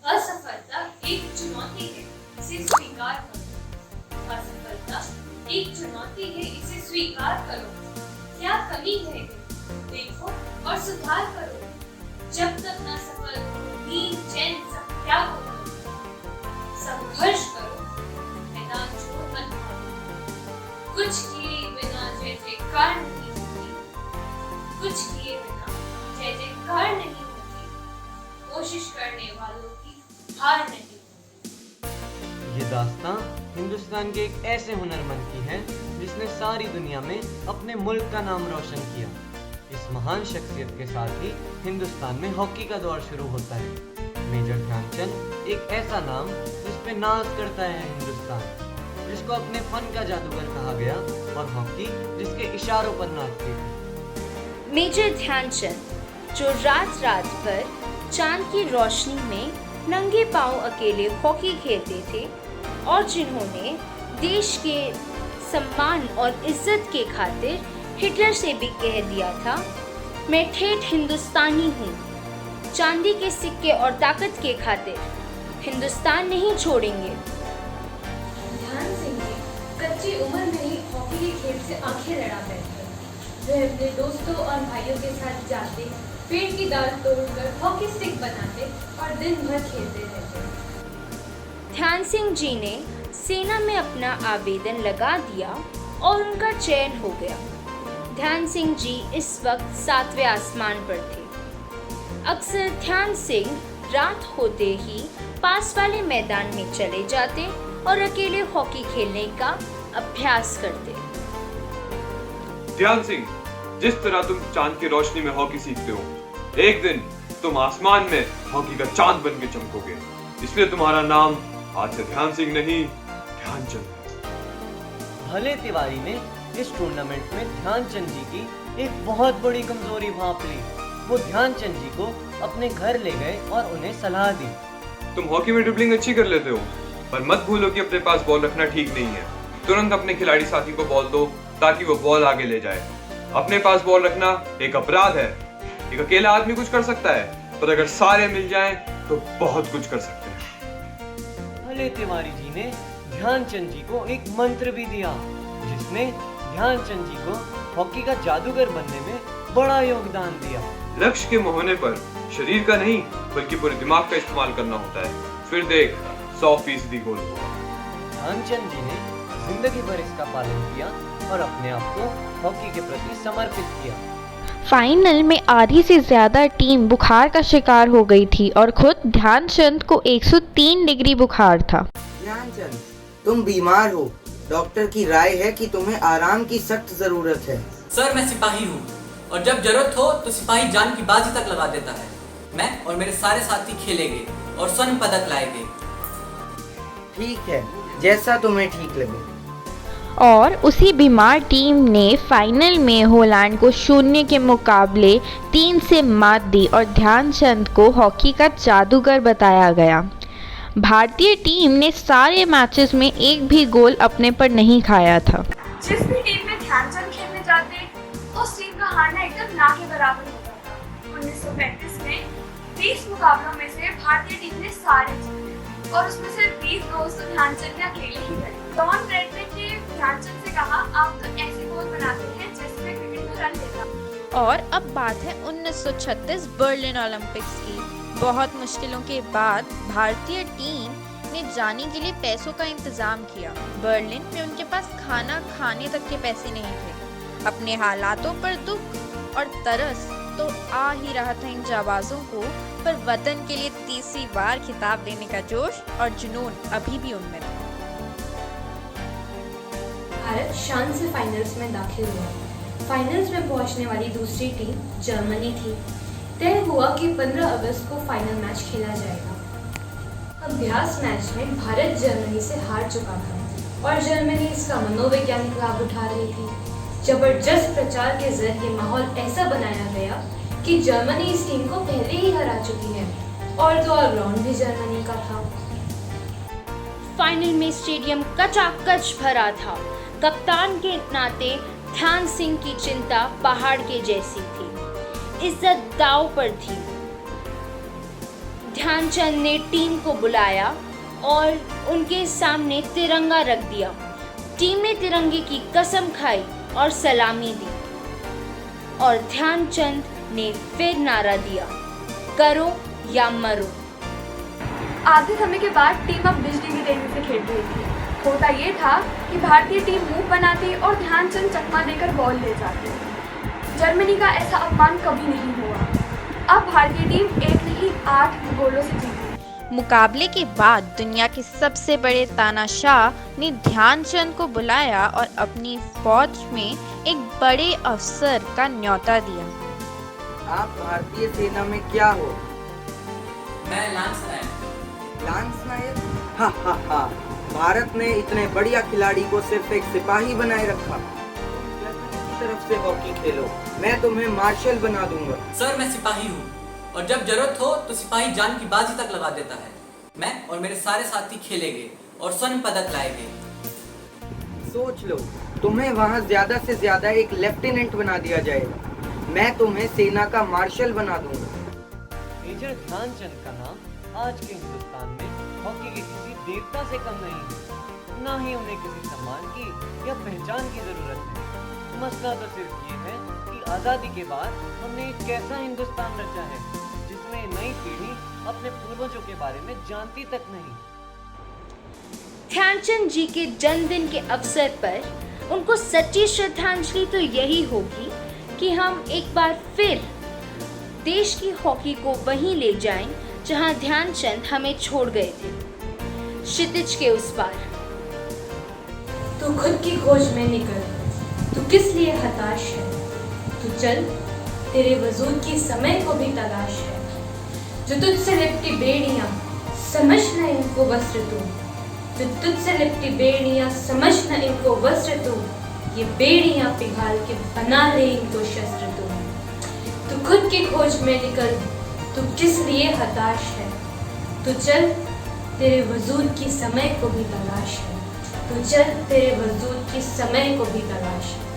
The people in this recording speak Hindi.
असफलता एक चुनौती है, इसे स्वीकार करो। असफलता एक चुनौती है, इसे स्वीकार करो। क्या कमी है, देखो और सुधार करो। जब तक न सफल हो, नींद चैन सब त्याग करो। संघर्ष करो, मैदान छोड़ मत भागो। कुछ किए बिना जय जयकार नहीं होती, कुछ किए बिना जय जयकार नहीं होती। कोशिश करने वालों की हार नहीं होती। ये दास्तां हिंदुस्तान के एक ऐसे हुनरमंद की है जिसने सारी दुनिया में अपने मुल्क का नाम रोशन किया। इस महान शख्सियत के साथ ही हिंदुस्तान में हॉकी का दौर शुरू होता है। मेजर ध्यानचंद एक ऐसा नाम जिस पे नाज करता है हिंदुस्तान, जिसको अपने फन का जादूगर कहा गया और हॉकी जिसके इशारों पर नाचती थी। मेजर ध्यानचंद, जो रात रात भर चांद की रोशनी में नंगे पांव अकेले हॉकी खेलते थे और जिन्होंने देश के सम्मान और इज्जत के खातिर हिटलर से भी कह दिया था, मैं ठेठ हिंदुस्तानी हूँ। चांदी के सिक्के और ताकत के खातिर हिंदुस्तान नहीं छोड़ेंगे। ध्यान सिंह ने कच्ची उम्र में ही हॉकी के खेल से आंखें लड़ा बैठे। वे अपने दोस्तों और भाइयों के साथ जाते, पेड़ की डाल तोड़कर हॉकी स्टिक बनाते और दिन भर खेलते रहते। ध्यान सिंह जी ने सेना में अपना आवेदन लगा दिया और उनका चयन हो गया। ध्यान सिंह जी इस वक्त 7वें आसमान पर थे। अक्सर ध्यान सिंह रात होते ही पास वाले मैदान में चले जाते और अकेले हॉकी खेलने का अभ्यास करते। ध्यान सिंह, जिस तरह तुम चांद की रोशनी में हॉकी सीखते हो, एक दिन तुम आसमान में हॉकी का चांद बन के चमकोगे। इसलिए तुम्हारा नाम आज से ध्यान सिंह नहीं, ध्यानचंद। भले तिवारी ने इस टूर्नामेंट में ध्यानचंद जी की एक बहुत बड़ी कमजोरी भांप ली। वो ध्यानचंद जी को अपने घर ले गए और उन्हें सलाह दी। तुम हॉकी में ड्रिबलिंग अच्छी कर लेते हो, पर मत भूलो कि अपने पास बॉल रखना ठीक नहीं है। तुरंत अपने खिलाड़ी साथी को बॉल दो ताकि वो बॉल आगे ले जाए। अपने पास बॉल रखना एक अपराध है। एक अकेला आदमी कुछ कर सकता है, पर अगर सारे मिल जाएं तो बहुत कुछ कर सकते हैं। भले तिवारी जी ने ध्यानचंद जी को एक मंत्र भी दिया, जिसने ध्यानचंद जी को हॉकी का जादूगर बनने में बड़ा योगदान दिया। लक्ष्य के होने पर शरीर का नहीं बल्कि पूरे दिमाग का इस्तेमाल करना होता है। फिर देख 100% गोल। ध्यानचंद जी ने जिंदगी भर इसका पालन किया और अपने आप को हॉकी के प्रति समर्पित किया। फाइनल में आधी से ज़्यादा टीम बुखार का शिकार हो गई थी और खुद ध्यानचंद को 103 डिग्री बुखार था। ध्यानचंद, तुम बीमार हो। डॉक्टर की राय है कि तुम्हें आराम की सख्त जरूरत है। सर, मैं सिपाही हूँ और जब जरूरत हो तो सिपाही जान की बाजी तक लगा देता है। मैं और मेरे सारे साथी खेलेंगे और स्वर्ण पदक लाएंगे। ठीक है, जैसा तुम्हें ठीक लगे। और उसी बीमार टीम ने फाइनल में हॉलैंड को 0 के मुकाबले 3 से मात दी और ध्यानचंद को हॉकी का जादूगर बताया गया। भारतीय टीम ने सारे मैचेस में एक भी गोल अपने पर नहीं खाया था। जिस भी टीम में ध्यानचंद खेलने जाते, उस टीम का हारना एकदम ना के बराबर होता था। 1935 में 30 मुकाबलों में से भारतीय टीम ने सारे जीते और उसमें से 20 गोल तो ध्यानचंद ने अकेले ही करे। डॉन ब्रैडमैन ने ध्यानचंद से कहा, आप तो ऐसे गोल बनाते हैं जैसे मैं क्रिकेट में रन लेता। और अब बात है 1936 बर्लिन ओलंपिक्स की। बहुत मुश्किलों के बाद भारतीय टीम ने जाने के लिए पैसों का इंतजाम किया। बर्लिन में उनके पास खाना खाने तक के पैसे नहीं थे। अपने हालातों पर दुख और तरस तो आ ही रहा था इन जाबाजों को, पर वतन के लिए तीसरी बार खिताब लेने का जोश और जुनून अभी भी उनमें था। भारत शान से फाइनल्स में दाखिल हुआ। फाइनल्स में पहुंचने वाली दूसरी टीम जर्मनी थी। तय हुआ कि 15 अगस्त को फाइनल मैच खेला जाएगा। अभ्यास मैच में भारत जर्मनी से हार चुका था और जर्मनी इसका मनोवैज्ञानिक लाभ उठा रही थी। जबरदस्त प्रचार के जरिए माहौल ऐसा बनाया गया कि जर्मनी इस टीम को पहले ही हरा चुकी है और तो ऑलराउंड भी जर्मनी का था। फाइनल में स्टेडियम कचाकच भरा था। कप्तान के नाते ध्यान सिंह की चिंता पहाड़ के जैसी थी। इज्जत दांव पर थी। ध्यानचंद ने टीम को बुलाया और उनके सामने तिरंगा रख दिया। टीम ने तिरंगे की कसम खाई और सलामी दी और ध्यानचंद ने फिर नारा दिया, करो या मरो। आधे समय के बाद टीम अब बिजली की तेजी से खेल रही थी। होता ये था कि भारतीय टीम मूव बनाती और ध्यानचंद चकमा देकर बॉल ले जाती। जर्मनी का ऐसा अपमान कभी नहीं हुआ। अब भारतीय टीम 1 नहीं 8 गोलों से जीती। मुकाबले के बाद दुनिया के सबसे बड़े तानाशाह ने ध्यानचंद को बुलाया और अपनी फौज में एक बड़े अफसर का न्योता दिया। आप भारतीय सेना में क्या हो? मैं लांस नायक। लांस नायक? हा हा हा, भारत ने इतने बढ़िया खिलाड़ी को सिर्फ एक सिपाही बनाए रखा। किसी तरफ से हॉकी खेलो, मैं तुम्हें मार्शल बना दूंगा। सर मैं सिपाही हूँ और जब जरूरत हो तो सिपाही जान की बाजी तक लगा देता है। मैं और मेरे सारे साथी खेलेंगे और स्वर्ण पदक लाएंगे। सोच लो, तुम्हें वहाँ ज्यादा से ज्यादा एक लेफ्टिनेंट बना दिया जाएगा। मैं तुम्हें सेना का मार्शल बना दूंगा। मेजर ध्यानचंद का नाम आज के हिंदुस्तान में हॉकी के किसी देवता से कम नहीं है। ना ही उन्हें किसी सम्मान की या पहचान की जरूरत है। मसला तो सिर्फ ये है कि आजादी के बाद हमने एक ऐसा हिंदुस्तान रचा है जिसमें नई पीढ़ी अपने पूर्वजों के बारे में जानती तक नहीं। ध्यानचंद जी के जन्मदिन के अवसर पर उनको सच्ची श्रद्धांजलि तो यही होगी कि हम एक बार फिर देश की हॉकी को वहीं ले जाएं जहां ध्यानचंद हमें छोड़ गए थे, क्षितिज के उस पार। तू खुद की खोज में निकल, तू किस लिए हताश है। तू चल, तेरे वजूद की समय को भी तलाश है। जो तुझसे लिपटी बेड़ियां, समझ न इनको वस्त्र तू। जो तुझसे लिपटी बेड़ियां, समझ न इनको वस्त्र तू। ये बेड़ियां पिघाल के बना ले इनको शस्त्र तू। तू खुद की खोज में निकल, तू किस लिए हताश है। तू चल, तेरे वजूद की समय को भी तलाश है। तू चल, तेरे वजूद की समय को भी तलाश है।